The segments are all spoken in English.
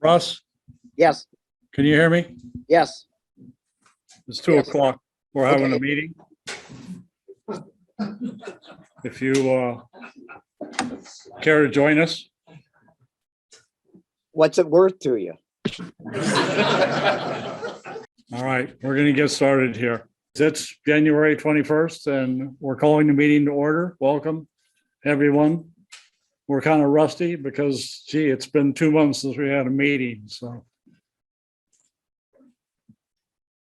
Russ, Yes, can you hear me? yes. It's 2 Yes. o'clock. We're having a Okay. meeting. If you care to join us. What's it worth to you? All right, we're going to get started here. It's January 21st and we're calling the meeting to order. Welcome, everyone. We're kind of rusty because, gee, it's been 2 months since we had a meeting, so.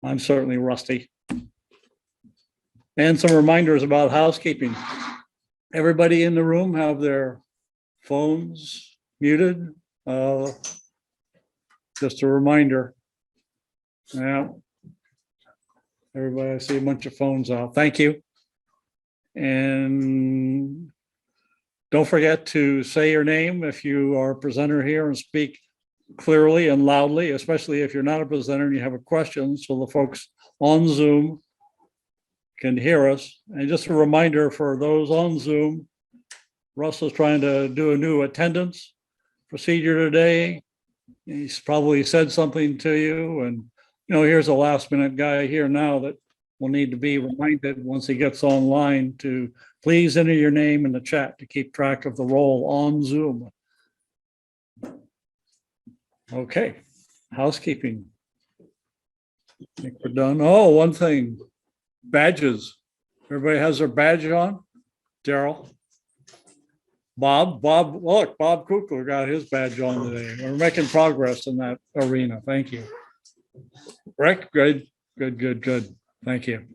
I'm certainly rusty. And some reminders about housekeeping. Everybody in the room have their phones muted. Just a reminder. Yeah. Everybody, I see a bunch of phones out. Thank you. And don't forget to say your name if you are a presenter here and speak clearly and loudly, especially if you're not a presenter and you have a question, so the folks on Zoom can hear us. And just a reminder for those on Zoom, Russ is trying to do a new attendance procedure today. He's probably said something to you, and here's a last minute guy here now that will need to be reminded once he gets online to please enter your name in the chat to keep track of the roll on Zoom. Okay, housekeeping. I think we're done. Oh, one thing, badges. Everybody has their badge on? Daryl? Bob, look, Bob Kukler got his badge on today. We're making progress in that arena. Thank you. Rick, good. Thank you.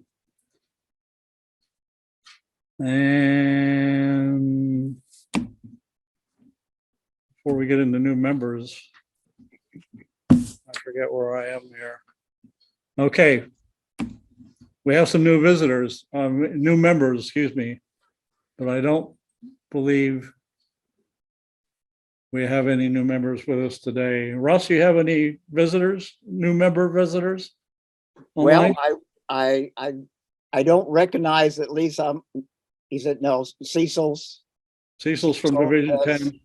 And before we get into new members, I forget where I am here. Okay. We have some new visitors, new members, excuse me, but I don't believe we have any new members with us today. Russ, you have any visitors, new member visitors? Online? Well, I don't recognize, at least Cecil's. Cecil's from Cecil Division has- 10.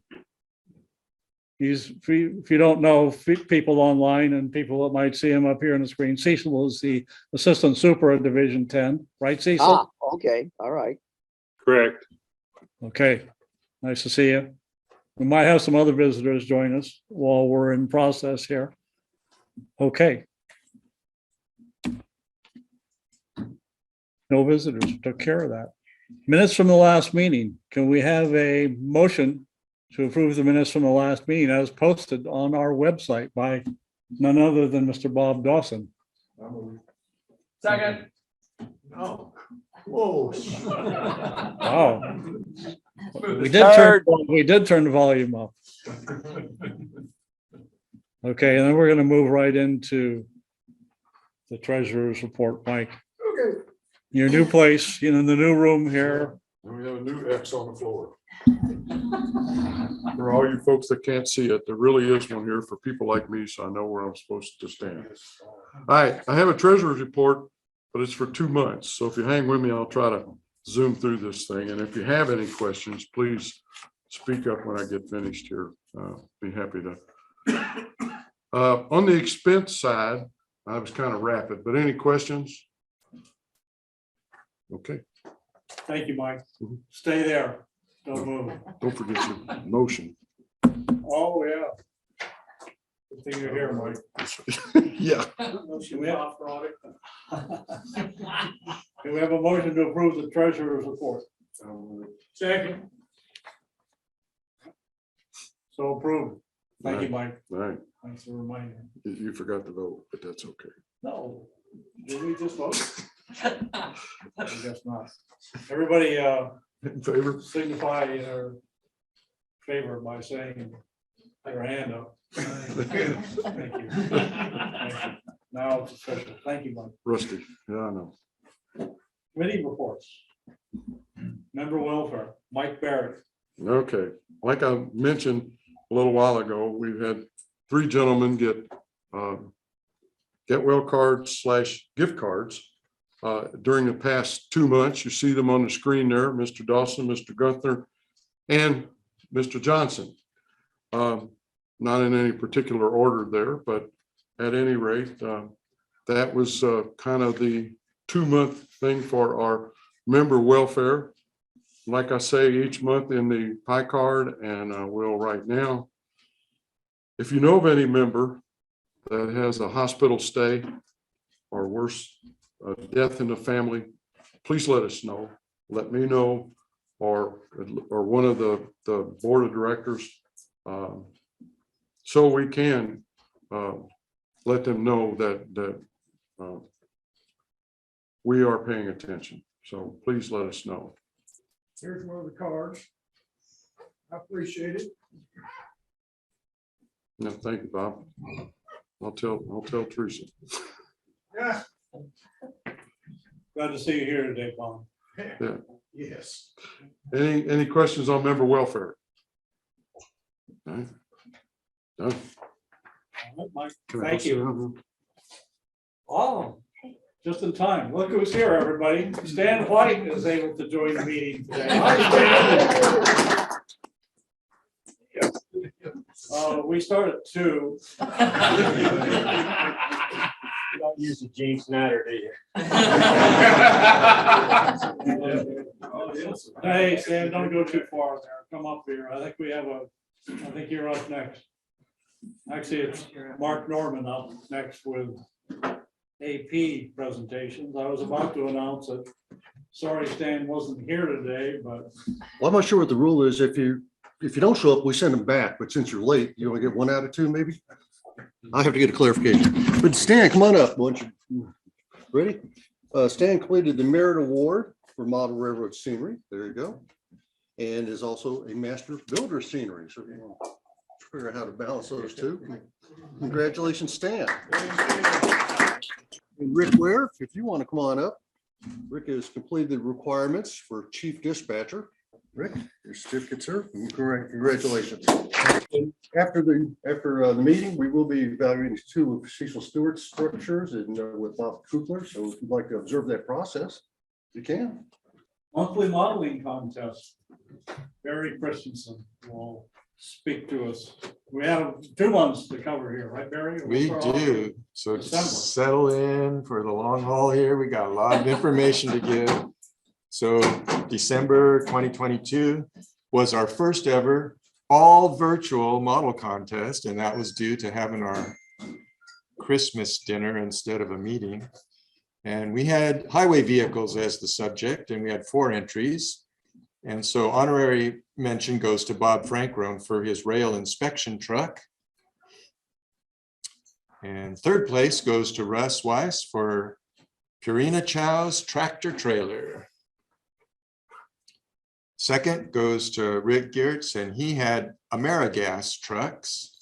He's, if you don't know, people online and people that might see him up here on the screen, Cecil is the Assistant Super of Division 10, right, Cecil? Ah, okay, all right. Correct. Okay, nice to see you. We might have some other visitors join us while we're in process here. Okay. No visitors, took care of that. Minutes from the last meeting. Can we have a motion to approve the minutes from the last meeting as posted on our website by none other than Mr. Bob Dawson? Second. Oh, whoa. Wow. We did turn the volume up. Okay, and then we're going to move right into the treasurer's report, Mike. Okay. Your new place, in the new room here. And we have a new X on the floor. For all you folks that can't see it, there really is one here for people like me, so I know where I'm supposed to stand. All right, I have a treasurer's report, but it's for 2 months. So if you hang with me, I'll try to zoom through this thing. And if you have any questions, please speak up when I get finished here. Be happy to. On the expense side, I was kind of rapid, but any questions? Okay, Thank you, Mike. Stay there. Don't move. don't forget your motion. Oh, yeah. Good thing you're here, Mike. Yeah. Can we have a motion to approve the treasurer's report? Second. So approved. Thank you, Mike. All right, Thanks for reminding me. you forgot to vote, but that's okay. No, did we just vote? I guess not. Everybody In favor? signify their favor by saying your hand up. Thank you. Thank you. Now it's official. Thank you, Mike. Rusty, yeah, I know. Committee reports. Member welfare, Mike Barrett. Okay, like I mentioned a little while ago, we've had 3 gentlemen get well cards / gift cards during the past 2 months. You see them on the screen there, Mr. Dawson, Mr. Gunther, and Mr. Johnson. not in any particular order there, but at any rate, that was kind of the 2-month thing for our member welfare. Like I say, each month in the pie card, and I will right now. If you know of any member that has a hospital stay or worse, a death in the family, please let us know. Let me know, or one of the board of directors, so we can let them know that we are paying attention. So please let us know. Here's one of the cards. I appreciate it. No, thank you, Bob. I'll tell Teresa. Yeah. Glad to see you here today, Bob. Yeah. Yes. Any questions on member welfare? All right. Done. Mike, Can I thank sit you. down? Oh, just in time. Look who's here, everybody. Stan White is able to join the meeting today. Hi, Stan. We start at 2. You don't use the Gene Snyder, do you? Hey, Stan, don't go too far there. Come up here. I think you're up next. Actually, it's Mark Norman up next with AP presentations. I was about to announce it. Sorry, Stan wasn't here today, but Well, I'm not sure what the rule is. If you don't show up, we send them back. But since you're late, you only get 1 out of 2, maybe? I have to get a clarification. But Stan, come on up. Once you ready? Stan completed the Merit Award for Model Railroad Scenery. There you go. And is also a Master Builder Scenery. So you want to figure out how to balance those two. Congratulations, Stan. And Rick Ware, if you want to come on up. Rick has completed the requirements for Chief Dispatcher. Rick, your certificate, sir. Correct. Congratulations. And after the meeting, we will be evaluating 2 of Cecil Stewart's structures and with Bob Kukler. So if you'd like to observe that process, you can. monthly modeling contest. Barry Christensen will speak to us. We have 2 months to cover here, right, Barry? We We'll start off do. with So December. settle in for the long haul here. We got a lot of information to give. So December 2022 was our first ever all virtual model contest, and that was due to having our Christmas dinner instead of a meeting. And we had highway vehicles as the subject, and we had 4 entries. And so honorary mention goes to Bob Frankrone for his rail inspection truck. And 3rd place goes to Russ Weiss for Purina Chow's tractor trailer. 2nd goes to Rick Geertz, and he had AmeriGas trucks.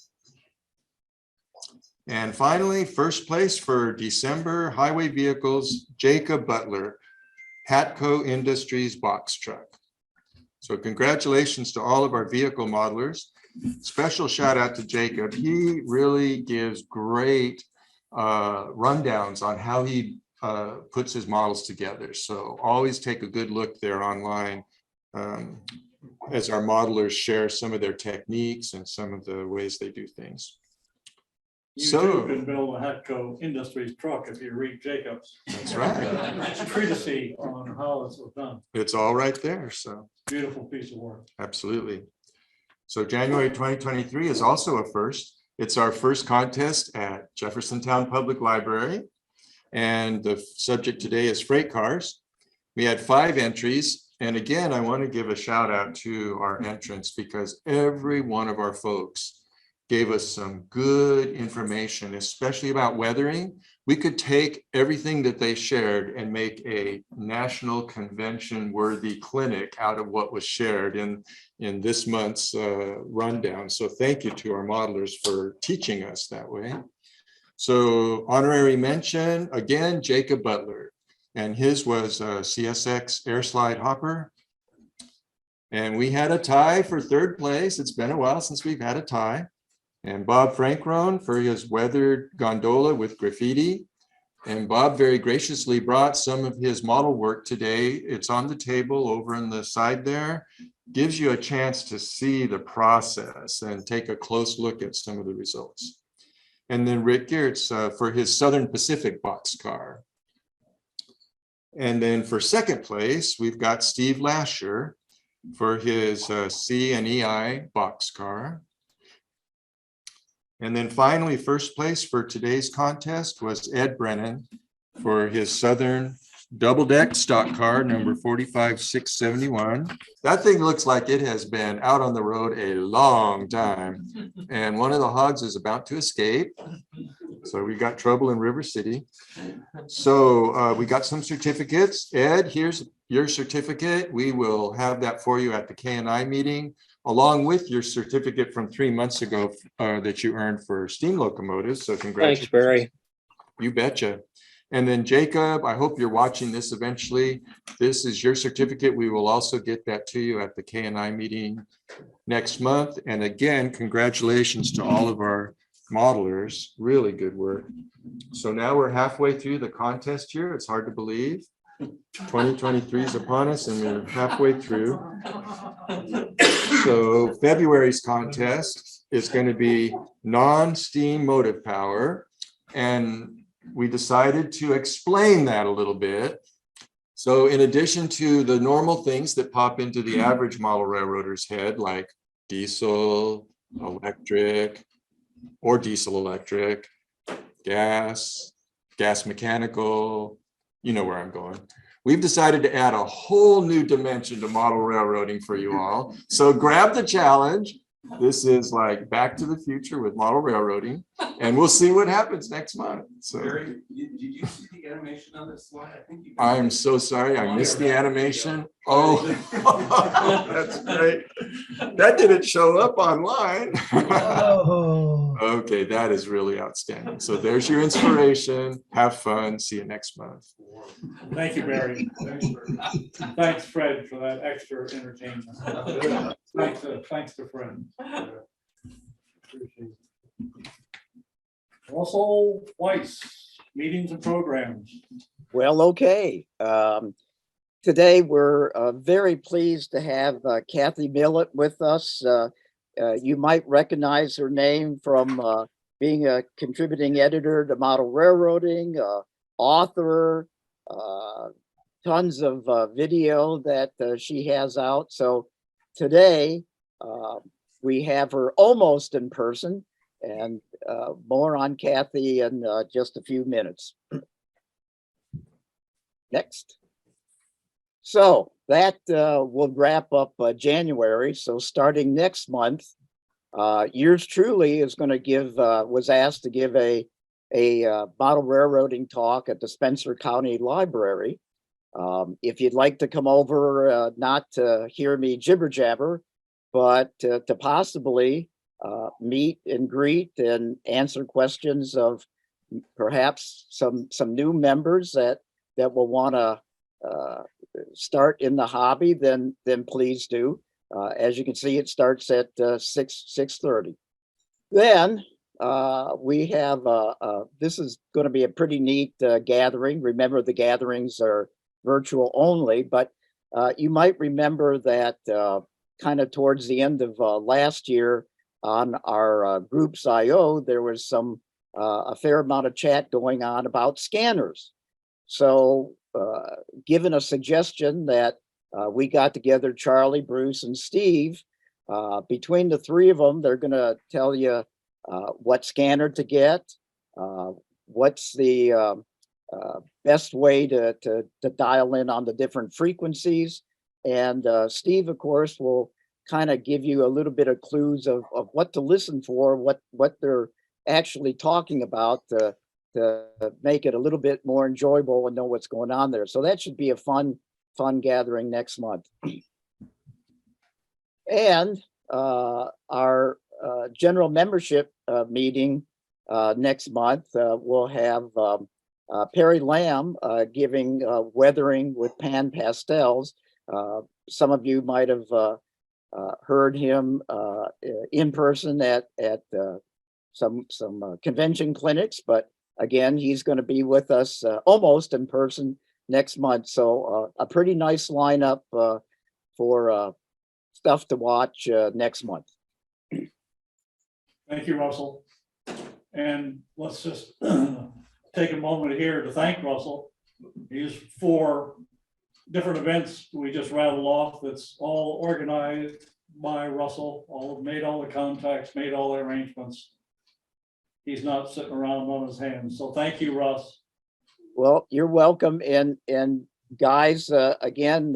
And finally, 1st place for December highway vehicles, Jacob Butler, Hatco Industries box truck. So congratulations to all of our vehicle modelers. Special shout out to Jacob. He really gives great rundowns on how he puts his models together. So always take a good look there online as our modelers share some of their techniques and some of the ways they do things. You too can build a Hatco Industries truck if you read Jacobs. That's right. Treatise on how it's done. It's all right there. So Beautiful piece of work. absolutely. So January 2023 is also a first. It's our first contest at Jeffersontown Public Library. And the subject today is freight cars. We had 5 entries. And again, I want to give a shout out to our entrants because every one of our folks gave us some good information, especially about weathering. We could take everything that they shared and make a national convention worthy clinic out of what was shared in this month's rundown. So thank you to our modelers for teaching us that way. So honorary mention, again, Jacob Butler, and his was a CSX air slide hopper. And we had a tie for 3rd place. It's been a while since we've had a tie. And Bob Frankrone for his weathered gondola with graffiti. And Bob very graciously brought some of his model work today. It's on the table over on the side there. gives you a chance to see the process and take a close look at some of the results. And then Rick Geertz for his Southern Pacific boxcar. And then for second place, we've got Steve Lasher for his C and EI boxcar. And then finally, first place for today's contest was Ed Brennan for his Southern double-deck stock car number 45671. That thing looks like it has been out on the road a long time. And one of the hogs is about to escape. So we got trouble in River City. So we got some certificates. Ed, here's your certificate. We will have that for you at the K&I meeting, along with your certificate from 3 months ago that you earned for steam locomotives. So congratulations. Thanks, Barry. You betcha. And then Jacob, I hope you're watching this eventually. This is your certificate. We will also get that to you at the K&I meeting next month. And again, congratulations to all of our modelers. Really good work. So now we're halfway through the contest year. It's hard to believe. 2023 is upon us and we're halfway through. So February's contest is going to be non-steam motive power. And we decided to explain that a little bit. So in addition to the normal things that pop into the average model railroader's head, like diesel, electric, or diesel electric, gas mechanical, you know where I'm going. We've decided to add a whole new dimension to model railroading for you all. So grab the challenge. This is like Back to the Future with model railroading, and we'll see what happens next month. So Barry, did you see the animation on this slide? I think you. I'm so sorry, I missed the animation. Oh, that's great. That didn't show up online. Okay, that is really outstanding. So there's your inspiration. Have fun. See you next month. Thank you, Barry. Thanks, Fred, for that extra entertainment. Thanks to Fred. Russell Weiss, meetings and programs. Well, okay. Today, we're very pleased to have Kathy Millett with us. You might recognize her name from being a contributing editor to Model Railroading, author, tons of video that she has out. So today, we have her almost in person, and more on Kathy in just a few minutes. Next. So that will wrap up January. So starting next month, yours truly is going to give, was asked to give a model railroading talk at the Spencer County Library. If you'd like to come over, not to hear me jibber jabber, but to possibly meet and greet and answer questions of perhaps some new members that will want to start in the hobby, then please do. As you can see, it starts at 6:30. Then we have this is going to be a pretty neat gathering. Remember, the gatherings are virtual only, but you might remember that kind of towards the end of last year on our group's IO, there was a fair amount of chat going on about scanners. So given a suggestion that we got together, Charlie, Bruce, and Steve, between the three of them, they're going to tell you what scanner to get, what's the best way to dial in on the different frequencies. And Steve, of course, will kind of give you a little bit of clues of what to listen for, what they're actually talking about to make it a little bit more enjoyable and know what's going on there. So that should be a fun gathering next month. And our general membership meeting next month, we'll have Perry Lamb giving Weathering with Pan Pastels. Some of you might have heard him in person at some convention clinics, but again, he's going to be with us almost in person next month. So a pretty nice lineup for stuff to watch next month. Thank you, Russell. And let's just take a moment here to thank Russell. These 4 different events we just rattled off, that's all organized by Russell, made all the contacts, made all the arrangements. He's not sitting around on his hands. So thank you, Russ. Well, you're welcome. And guys, again,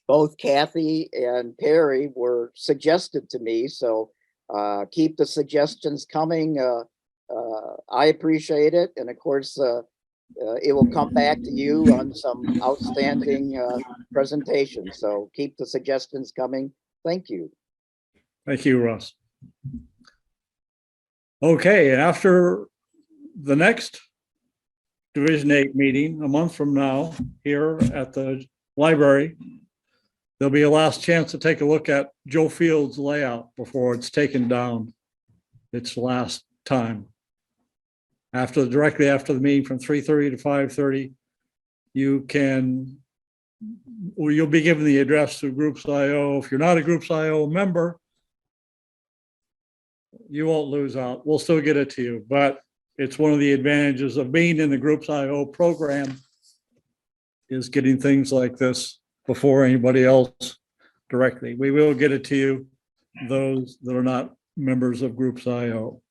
both Kathy and Perry were suggested to me, so keep the suggestions coming. I appreciate it. And of course, it will come back to you on some outstanding presentations. So keep the suggestions coming. Thank you. Thank you, Russ. Okay, after the next Division 8 meeting, a month from now, here at the library, there'll be a last chance to take a look at Joe Field's layout before it's taken down its last time. Directly after the meeting from 3:30 to 5:30, you'll be given the address to Groups IO. If you're not a Groups IO member, you won't lose out. We'll still get it to you, but it's one of the advantages of being in the Groups IO program is getting things like this before anybody else directly. We will get it to you, those that are not members of Groups IO.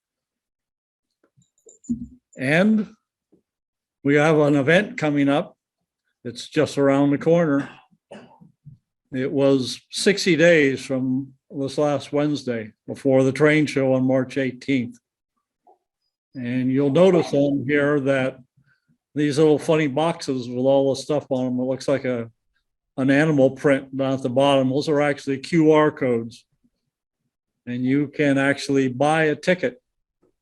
And we have an event coming up. It's just around the corner. It was 60 days from this last Wednesday before the train show on March 18th. And you'll notice on here that these little funny boxes with all the stuff on them, it looks like an animal print down at the bottom. Those are actually QR codes. And you can actually buy a ticket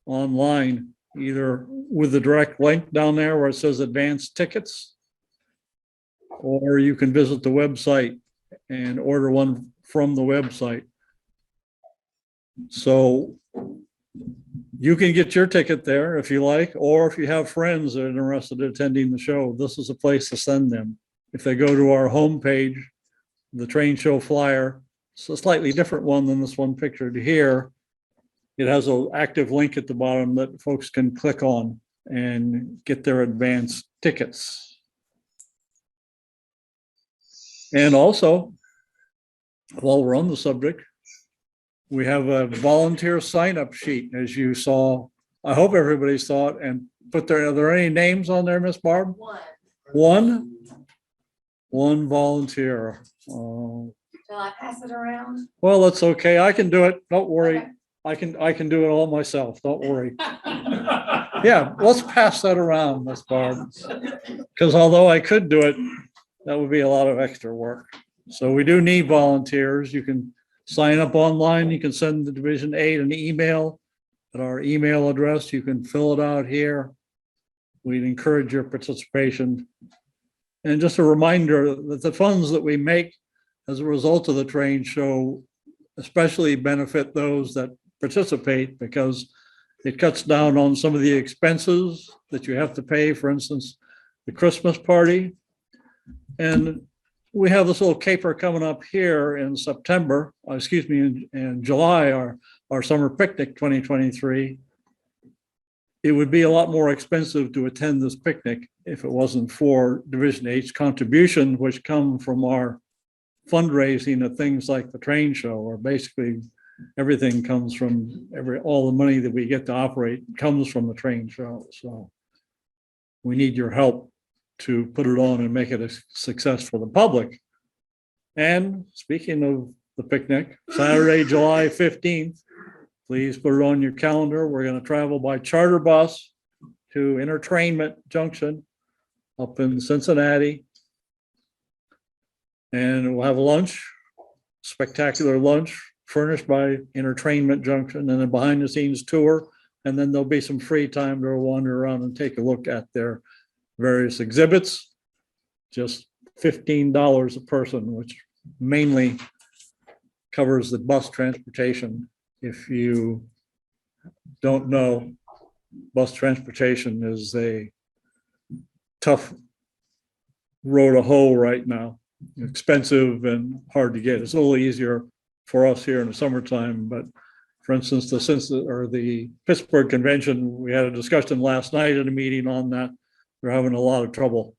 online, either with the direct link down there where it says advanced tickets, or you can visit the website and order one from the website. So you can get your ticket there if you like, or if you have friends that are interested in attending the show, this is a place to send them. If they go to our homepage, the train show flyer, it's a slightly different one than this one pictured here. It has an active link at the bottom that folks can click on and get their advanced tickets. And also, while we're on the subject, we have a volunteer sign-up sheet, as you saw. I hope everybody saw it and put there. Are there any names on there, Miss Barb? One? One volunteer. Shall I pass it around? Well, that's okay. I can do it. Don't worry. Okay. I can do it all myself. Don't worry. Yeah, let's pass that around, Miss Barb. Because although I could do it, that would be a lot of extra work. So we do need volunteers. You can sign up online. You can send the Division 8 an email at our email address. You can fill it out here. We'd encourage your participation. And just a reminder that the funds that we make as a result of the train show especially benefit those that participate, because it cuts down on some of the expenses that you have to pay, for instance, the Christmas party. And we have this little caper coming up here in September, in July, our summer picnic 2023. It would be a lot more expensive to attend this picnic if it wasn't for Division 8's contribution, which come from our fundraising of things like the train show, or basically everything comes from all the money that we get to operate comes from the train show. So we need your help to put it on and make it a success for the public. And speaking of the picnic, Saturday, July 15th, please put it on your calendar. We're going to travel by charter bus to Entertainment Junction up in Cincinnati. And we'll have a lunch, spectacular lunch furnished by Entertainment Junction, and a behind the scenes tour. And then there'll be some free time to wander around and take a look at their various exhibits. Just $15 a person, which mainly covers the bus transportation. If you don't know, bus transportation is a tough row to hoe right now. expensive and hard to get. It's a little easier for us here in the summertime, but for instance, the Pittsburgh convention, we had a discussion last night at a meeting on that. They're having a lot of trouble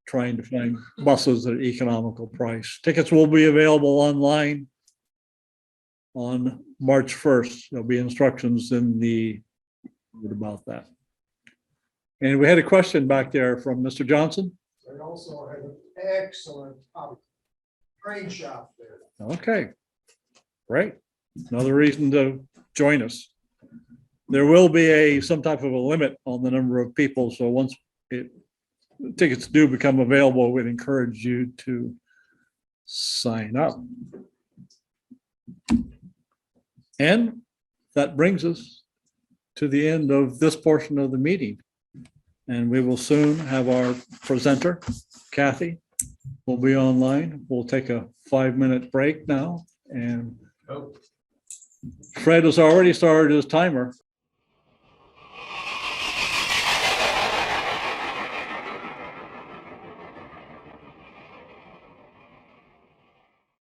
trying to find buses at an economical price. Tickets will be available online on March 1st. There'll be instructions about that. And we had a question back there from Mr. Johnson. They also have an excellent train shop there. Okay, great. Another reason to join us. There will be some type of a limit on the number of people. So once tickets do become available, we'd encourage you to sign up. And that brings us to the end of this portion of the meeting. And we will soon have our presenter, Kathy, will be online. We'll take a 5-minute break now. And Fred has already started his timer.